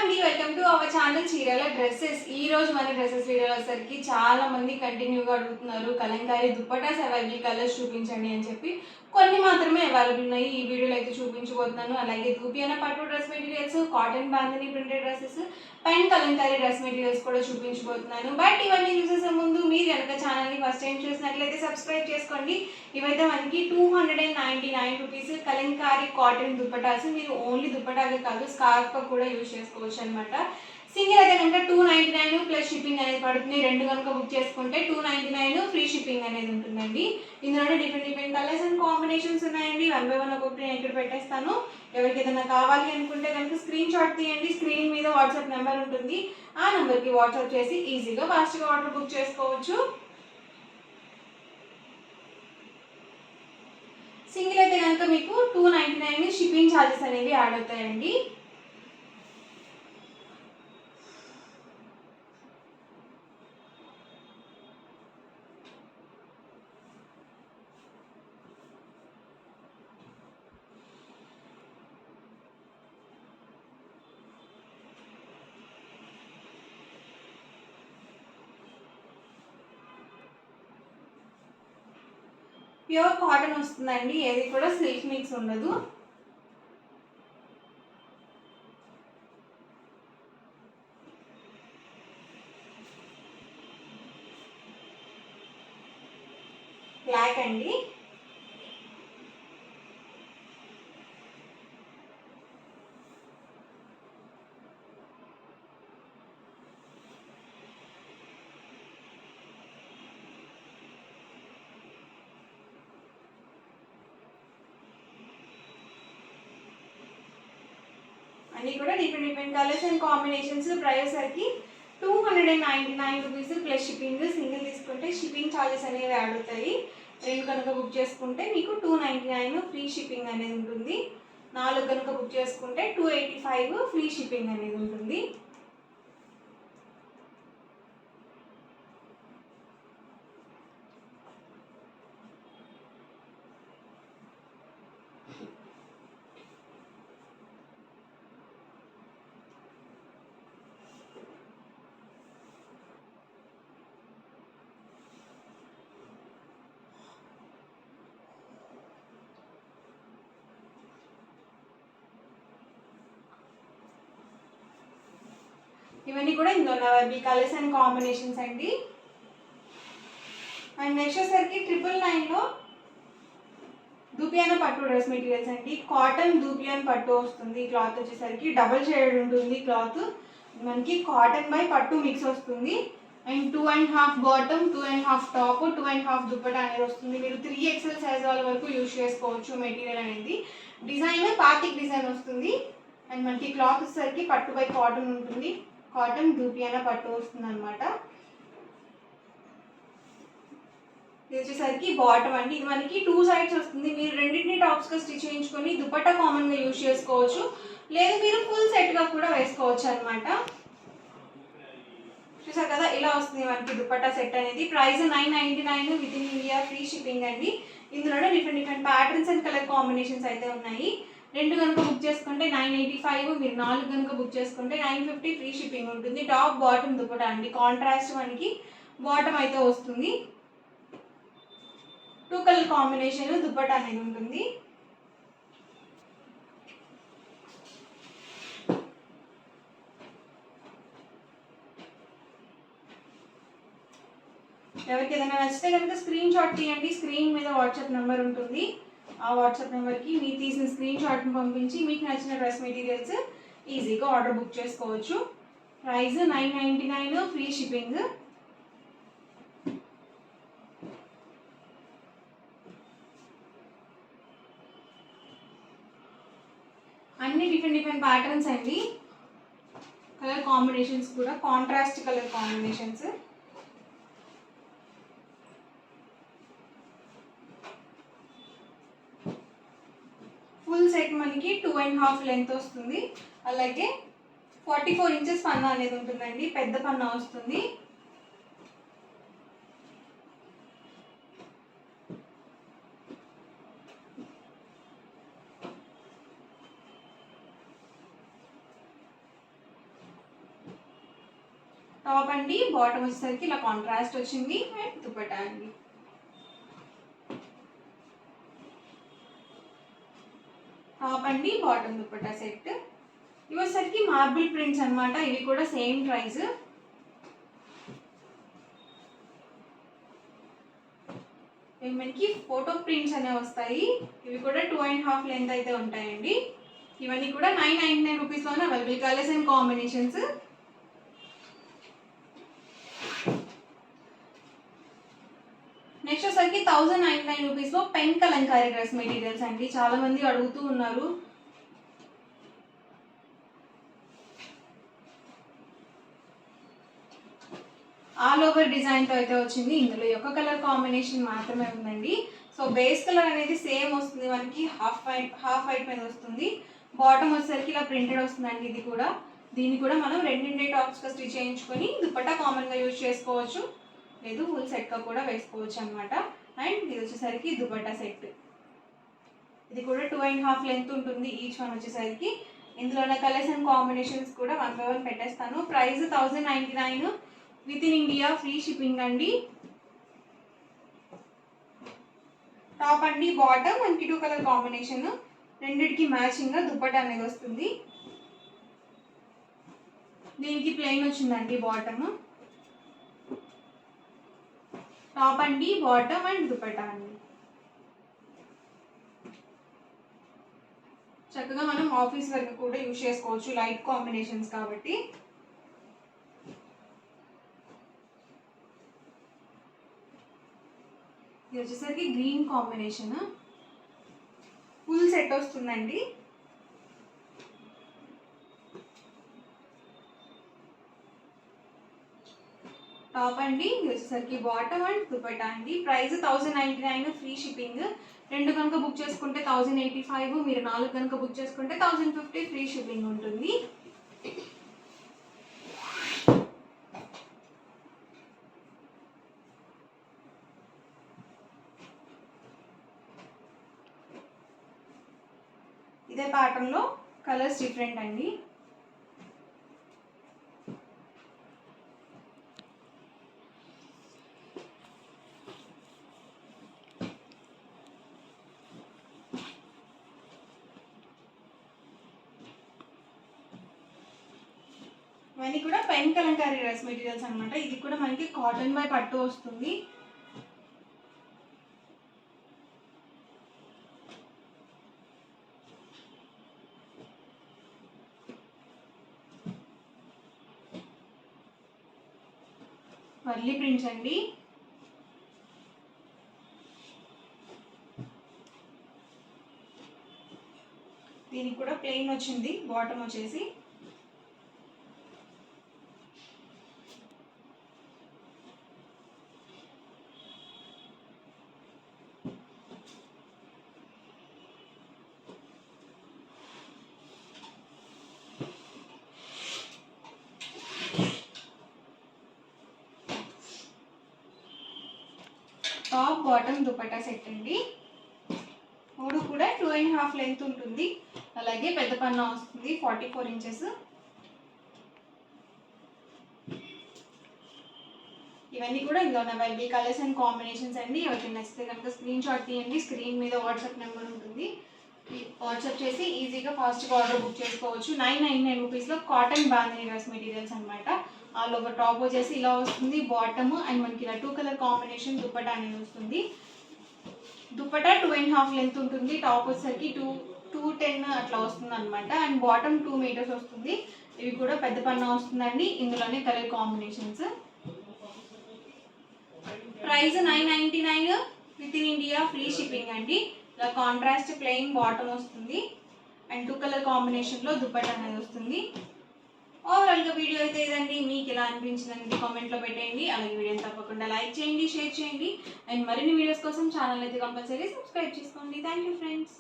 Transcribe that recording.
అండి, welcome to our channel చీరల dresses. ఈ రోజు మన డ్రెస్సెస్ వీడియో వచ్చేసరికి చాలా మంది కంటిన్యూగా అడుగుతున్నారు కలంకారీ దుప్పటాస్ అవైలబుల్ కలర్స్ చూపించండి అని చెప్పి. కొన్ని మాత్రమే అవైలబుల్ ఉన్నాయి. ఈ వీడియోలో అయితే చూపించబోతున్నాను. అలాగే దూపియానా పట్టు dress materials, cotton bandhani printed dresses, pen Kalamkari dress materials కూడా చూపించబోతున్నాను. బట్ ఇవన్నీ చూసేసే ముందు మీరు కనుక ఛానల్ని ఫస్ట్ టైం చూసినట్లయితే సబ్స్క్రైబ్ చేసుకోండి. ఇవైతే మనకి 299 రూపీస్ కలంకారీ కాటన్ దుప్పటాస్. మీరు ఓన్లీ దుప్పటాగా కాదు స్కార్ఫ్గా కూడా యూజ్ చేసుకోవచ్చు అనమాట. సింగిల్ అయితే కనుక 299 ప్లస్ షిప్పింగ్ అనేది పడుతుంది. రెండు కనుక బుక్ చేసుకుంటే 299 ఫ్రీ షిప్పింగ్ అనేది ఉంటుందండి. ఇందులోనే డిఫరెంట్ కలర్స్ అండ్ కాంబినేషన్స్ ఉన్నాయండి. 1 బై 1 ఒక్కొక్కటి నేను ఇక్కడ పెట్టేస్తాను. ఎవరికి ఏదైనా కావాలి అనుకుంటే కనుక స్క్రీన్ షాట్ తీయండి. స్క్రీన్ మీద వాట్సాప్ నెంబర్ ఉంటుంది. ఆ నెంబర్కి వాట్సాప్ చేసి ఈజీగా ఫాస్ట్గా ఆర్డర్ బుక్ చేసుకోవచ్చు. సింగిల్ అయితే కనుక మీకు 299 షిప్పింగ్ ఛార్జెస్ అనేవి యాడ్ అవుతాయండి. ప్యూర్ కాటన్ వస్తుందండి. ఏది కూడా సిల్క్ మిక్స్ ఉండదు. బ్లాక్ అండి. అన్నీ కూడా different colours and combinations. Price సరికి 299 రూపీస్ ప్లస్ షిప్పింగ్. సింగిల్ తీసుకుంటే షిప్పింగ్ ఛార్జెస్ అనేవి యాడ్ అవుతాయి. రెండు కనుక బుక్ చేసుకుంటే మీకు 299 ఫ్రీ షిప్పింగ్ అనేది ఉంటుంది. 4 కనుక బుక్ చేసుకుంటే 285 ఫ్రీ షిప్పింగ్ అనేది ఉంటుంది. ఇవన్నీ కూడా ఇందులో అవైలబుల్ కలర్స్ అండ్ కాంబినేషన్స్ అండి. అండ్ నెక్స్ట్ వచ్చేసరికి 999లో దూపియానా పట్టు డ్రెస్ మెటీరియల్స్ అండి. కాటన్ దూపియాన్ పట్టు వస్తుంది. క్లాత్ వచ్చేసరికి డబుల్ షేడ్ ఉంటుంది. క్లాత్ మనకి కాటన్ బై పట్టు మిక్స్ వస్తుంది. అండ్ 2.5 బాటమ్, 2.5 టాప్, 2.5 దుప్పట అనేది వస్తుంది. మీరు 3XL సైజ్ వాళ్ళ వరకు యూజ్ చేసుకోవచ్చు. మెటీరియల్ అనేది డిజైన్ పాతిక్ డిజైన్ వస్తుంది. అండ్ మనకి క్లాత్ వచ్చేసరికి పట్టు బై కాటన్ ఉంటుంది. కాటన్ దూపియానా పట్టు వస్తుంది అనమాట. ఇది వచ్చేసరికి బాటమ్ అండి. ఇది మనకి 2 సైడ్స్ వస్తుంది. మీరు రెండింటిని టాప్స్గా స్టిచ్ చేయించుకొని దుపట్టా కామన్గా యూజ్ చేసుకోవచ్చు. లేదు మీరు ఫుల్ సెట్గా కూడా వేసుకోవచ్చు అనమాట. చూసారు కదా, ఇలా వస్తుంది మనకి దుపట్టా సెట్ అనేది. Price 999 with in India free shipping అండి. ఇందులోనే different patterns and colour combinations అయితే ఉన్నాయి. రెండు కనుక బుక్ చేసుకుంటే 985, మీరు 4 కనుక బుక్ చేసుకుంటే 950 ఫ్రీ షిప్పింగ్ ఉంటుంది. టాప్ బాటమ్ దుపట్టా అండి. కాంట్రాస్ట్ మనకి బాటమ్ అయితే వస్తుంది. 2 కలర్ కాంబినేషన్ దుపట్టా అనేది ఉంటుంది. ఎవరికి ఏదైనా నచ్చితే కనుక స్క్రీన్ షాట్ తీయండి. స్క్రీన్ మీద వాట్సాప్ నెంబర్ ఉంటుంది. ఆ వాట్సాప్ నెంబర్కి మీరు తీసిన స్క్రీన్ షాట్ని పంపించి మీకు నచ్చిన డ్రెస్ మెటీరియల్స్ ఈజీగా ఆర్డర్ బుక్ చేసుకోవచ్చు. Price 999 free shipping. అన్ని డిఫరెంట్ ప్యాటర్న్స్ అండి. కలర్ కాంబినేషన్స్ కూడా contrast colour combinations. Full set మనకి 2.5 లెంత్ వస్తుంది. అలాగే 44 ఇంచెస్ పన్నా అనేది ఉంటుందండి. పెద్ద పన్నా వస్తుంది. టాప్ అండి, బాటమ్ వచ్చేసరికి ఇలా కాంట్రాస్ట్ వచ్చింది అండ్ దుపట్టా అండి. టాప్ అండి, బాటమ్ దుపట్టా సెట్. ఇవి వచ్చేసరికి మార్బుల్ ప్రింట్స్ అనమాట. ఇవి కూడా సేమ్ ప్రైస్. మనకి ఫోటో ప్రింట్స్ అనేవి వస్తాయి. ఇవి కూడా 2.5 లెంత్ అయితే ఉంటాయండి. ఇవన్నీ కూడా 999 రూపీస్లోనే available. Colours and combinations. Next వచ్చేసరికి 1099 రూపీస్లో పెన్ కలంకారీ డ్రెస్ మెటీరియల్స్ అండి. చాలా మంది అడుగుతూ ఉన్నారు. ఆల్ ఓవర్ డిజైన్తో అయితే వచ్చింది. ఇందులో యొక్క కలర్ కాంబినేషన్ మాత్రమే ఉందండి. సో బేస్ కలర్ అనేది సేమ్ వస్తుంది మనకి, హాఫ్ వైట్ మీద వస్తుంది. బాటమ్ వచ్చేసరికి ఇలా ప్రింటెడ్ వస్తుందండి. ఇది కూడా దీన్ని కూడా మనం రెండింటి టాప్స్గా స్టిచ్ చేయించుకొని దుపట్టా కామన్గా యూజ్ చేసుకోవచ్చు, లేదు ఫుల్ సెట్గా కూడా వేసుకోవచ్చు అనమాట. అండ్ ఇది వచ్చేసరికి దుపట్టా సెట్. ఇది కూడా 2.5 లెంత్ ఉంటుంది ఈచ్ వన్ వచ్చేసరికి. ఇందులో ఉన్న కలర్స్ అండ్ కాంబినేషన్స్ కూడా 1 by 1 పెట్టేస్తాను. Price 1099 with in India, free shipping అండి. టాప్ అండి, బాటమ్ మనకి 2 కలర్ కాంబినేషన్, రెండిటికి మ్యాచింగ్గా దుపట్టా అనేది వస్తుంది. దీనికి ప్లెయిన్ వచ్చిందండి బాటమ్. టాప్ అండి, బాటమ్ అండ్ దుపట్టా అండి. చక్కగా మనం ఆఫీస్ వరకు కూడా యూజ్ చేసుకోవచ్చు, లైట్ కాంబినేషన్స్ కాబట్టి. ఇది వచ్చేసరికి గ్రీన్ కాంబినేషన్, ఫుల్ సెట్ వస్తుందండి. టాప్ అండి, ఇది వచ్చేసరికి బాటమ్ అండ్ దుపట్టా అండి. Price 1099 free shipping. 2 కనుక బుక్ చేసుకుంటే 1085, మీరు 4 కనుక బుక్ చేసుకుంటే 1050 ఫ్రీ షిప్పింగ్ ఉంటుంది. ఇదే ప్యాటర్న్లో కలర్స్ డిఫరెంట్ అండి. ఇవన్నీ కూడా పెన్ కలంకారీ డ్రెస్ మెటీరియల్స్ అనమాట. ఇది కూడా మనకి కాటన్ బై పట్టు వస్తుంది. వర్లీ ప్రింట్స్ అండి. దీనికి కూడా ప్లెయిన్ వచ్చింది, బాటమ్ వచ్చేసి. టాప్, బాటమ్, దుపట్టా సెట్ అండి. 3 కూడా 2.5 లెంత్ ఉంటుంది. అలాగే పెద్ద పన్నా వస్తుంది, 44 ఇంచెస్. ఇవన్నీ కూడా ఇందులో అవైలబుల్ కలర్స్ అండ్ కాంబినేషన్స్ అండి. ఎవరికి నచ్చితే కనుక స్క్రీన్ షాట్ తీయండి. స్క్రీన్ మీద వాట్సాప్ నెంబర్ ఉంటుంది, వాట్సాప్ చేసి ఈజీగా ఫాస్ట్గా ఆర్డర్ బుక్ చేసుకోవచ్చు. 999 రూపీస్లో కాటన్ బాందినీ డ్రెస్ మెటీరియల్స్ అనమాట. ఆల్ ఓవర్ టాప్ వచ్చేసి ఇలా వస్తుంది, బాటమ్ అండ్ మనకి ఇలా 2 కలర్ కాంబినేషన్ దుపట్టా అనేది వస్తుంది. దుపట్టా 2.5 లెంత్ ఉంటుంది. టాప్ వచ్చేసరికి 210 అట్లా వస్తుంది అనమాట. అండ్ బాటమ్ 2 మీటర్స్ వస్తుంది. ఇవి కూడా పెద్ద పన్నా వస్తుందండి. ఇందులోనే colour combinations. Price 999 with in India, free shipping అండి. ఇలా కాంట్రాస్ట్ ప్లెయిన్ బాటమ్ వస్తుంది అండ్ 2 కలర్ కాంబినేషన్లో దుపట్టా అనేది వస్తుంది. ఓవరాల్గా వీడియో అయితే ఇదండి. మీకు ఎలా అనిపించిందండి కామెంట్లో పెట్టేయండి. అలాగే వీడియోని తప్పకుండా లైక్ చేయండి, షేర్ చేయండి. అండ్ మరిన్ని వీడియోస్ కోసం ఛానల్ అయితే కంపల్సరీ సబ్స్క్రైబ్ చేసుకోండి. Thank you friends.